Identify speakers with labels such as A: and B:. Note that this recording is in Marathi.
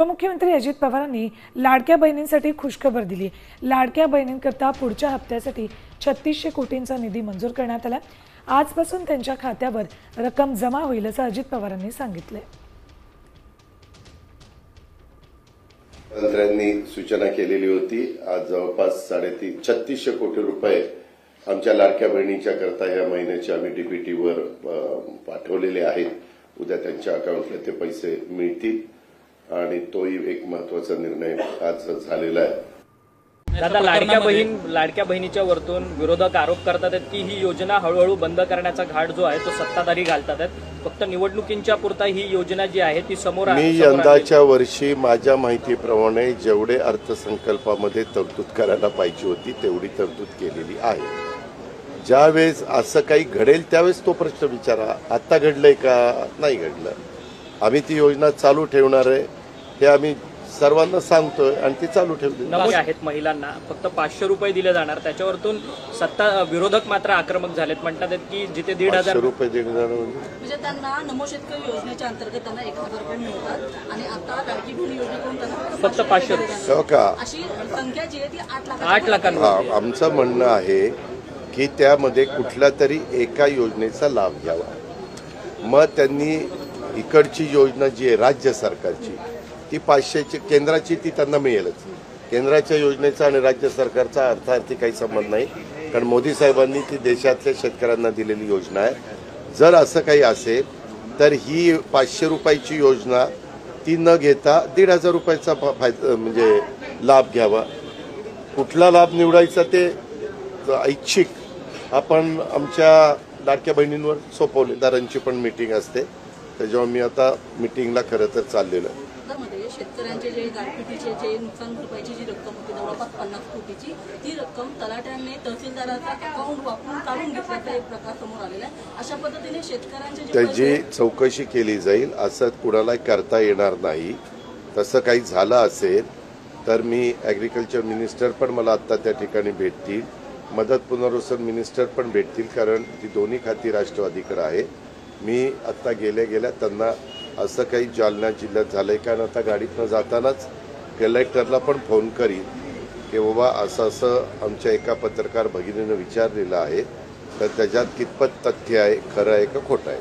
A: उपमुख्यमंत्री अजित पवारांनी लाडक्या बहिणींसाठी खुशखबर दिली। लाडक्या बहिणींकरता पुढच्या हप्त्यासाठी 3600 कोटींचा निधी मंजूर करण्यात आला। आजपासून त्यांच्या खात्यावर रक्कम जमा होईल असं अजित पवारांनी सांगितले।
B: मंत्र्यांनी सूचना केलेली होती। आज जवळपास 3600 कोटी रुपये आमच्या लाडक्या बहिणींच्या करता या महिन्याचे आम्ही डीबीटीवर पाठवलेले आहेत। उद्या त्यांच्या अकाउंटला ते पैसे मिळतील आणि तोही एक महत्त्वाचा निर्णय आज झालेला आहे।
C: दादा, लाडक्या बहिणीच्या वरतून विरोधक आरोप करतात की ही योजना हळूहळू बंद करण्याचा घाट जो आहे तो सत्ताधारी घालतात। फक्त निवडणुकींच्या पुरता ही योजना जी आहे ती समोर
B: मी यंदाच्या वर्षी माझ्या माहितीप्रमाणे जेवढे अर्थसंकल्पामध्ये तरतूद करायला पाहिजे होती तेवढी तरतूद केलेली आहे। ज्यावेळेस असं काही घडेल त्यावेळेस तो प्रश्न विचारा। आता घडलंय का नाही घडलं, आम्ही ती योजना चालू ठेवणार आहे हे आम्ही सर्वांना सांगतोय आणि ती चालू ठेवली
C: आहेत। महिलांना फक्त 500 रुपये दिले जाणार, त्याच्यावरतून विरोधक मात्र आक्रमक झालेत, म्हणतात की जिथे 1,500
B: रुपये दिले जाणार
D: म्हणजे त्यांना नमो शेतकरी योजनेच्या अंतर्गत त्यांना 1000 रुपये मिळतात आणि आता लाडकी बहीण योजनेतून त्यांना
C: फक्त 500 रुपये
D: अशी संख्या जी आहे ती
C: 8 लाखांवर।
B: आमचं म्हणणं आहे की त्यामध्ये कुठल्या तरी एका योजनेचा लाभ घ्यावा। मग त्यांनी इकडची योजना जी आहे राज्य सरकारची ती 500ची केंद्राची ती त्यांना मिळेलच। केंद्राच्या योजनेचा आणि राज्य सरकारचा अर्थार्थी काही संबंध नाही, कारण मोदी साहेबांनी ती देशातल्या शेतकऱ्यांना दिलेली योजना आहे। जर असं काही असेल तर ही 500 रुपयाची योजना ती न घेता 1,500 रुपयाचा फायदा म्हणजे लाभ घ्यावा। कुठला लाभ निवडायचा ते ऐच्छिक आपण आमच्या लाडक्या बहिणींवर सोपवले। दारांची पण मीटिंग असते, त्याच्यावर मी आता मीटिंगला खरं तर चाललेलो आहे।
D: शेतकऱ्यांचे जे गारपिटीचे जे नुकसान भरपाईची जी रक्कम होती जवळपास 50 कोटीची, ती रक्कम तलाट्यांनी तहसीलदाराचा अकाउंट वापरून काढून घेतल्याचा एक प्रकार समोर आलेला आहे। अशा पद्धतीने शेतकऱ्यांचे
B: त्याची चौकशी केली जाईल, असं कुणाला करता येणार नाही। तसं काही झालं असेल तर मी ॲग्रिकल्चर मिनिस्टर पण मला आता त्या ठिकाणी भेटतील, मदत पुनर्वसन मिनिस्टर पण भेटतील, कारण ती दोन्ही खाती राष्ट्रवादीकडे आहे। मी आता गेल्या त्यांना असं काही जालना जिल्ह्यात झालंय का आता गाडीतनं जातानाच कलेक्टरला पण फोन करीन की बाबा असं आमच्या एका पत्रकार भगिनीनं विचारलेलं आहे, तर त्याच्यात कितपत तथ्य आहे, खरं आहे का खोटं आहे।